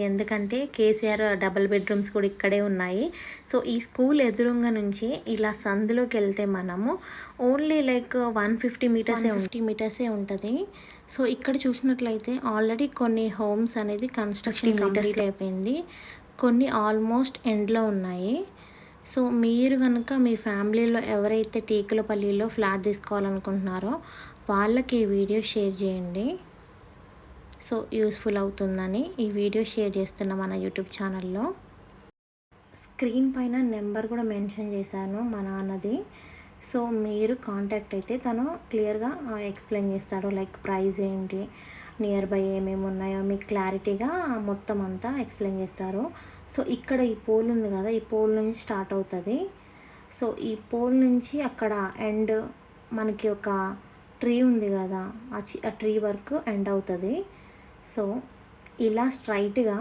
ఎందుకంటే KCR double bedrooms కూడా ఇక్కడే ఉన్నాయి. సో ఈ స్కూల్ ఎదురుంగా నుంచి ఇలా సందులోకి వెళ్తే మనము ఓన్లీ లైక్ 150 మీటర్సే ఉంటుంది. సో ఇక్కడ చూసినట్లయితే ఆల్రెడీ కొన్ని హోమ్స్ అనేది కన్స్ట్రక్షన్ కంప్లీట్ అయిపోయింది, కొన్ని ఆల్మోస్ట్ ఎండ్లో ఉన్నాయి. సో మీరు కనుక మీ ఫ్యామిలీలో ఎవరైతే టీకులపల్లిలో ఫ్లాట్ తీసుకోవాలనుకుంటున్నారో వాళ్ళకి ఈ వీడియో షేర్ చేయండి. సో యూస్ఫుల్ అవుతుందని ఈ వీడియో షేర్ చేస్తున్నా మన యూట్యూబ్ ఛానల్లో. స్క్రీన్ పైన నెంబర్ కూడా మెన్షన్ చేశాను మా నాన్నది. సో మీరు కాంటాక్ట్ అయితే తను క్లియర్గా ఎక్స్ప్లెయిన్ చేస్తాడు, లైక్ ప్రైస్ ఏంటి, నియర్ బై ఏమేమి ఉన్నాయో మీకు క్లారిటీగా మొత్తం అంతా ఎక్స్ప్లెయిన్ చేస్తారు. సో ఇక్కడ ఈ పోల్ ఉంది కదా, ఈ పోల్ నుంచి స్టార్ట్ అవుతుంది. సో ఈ పోల్ నుంచి అక్కడ ఎండ్ మనకి ఒక ట్రీ ఉంది కదా, ఆ ట్రీ వరకు ఎండ్ అవుతుంది. సో ఇలా స్ట్రైట్గా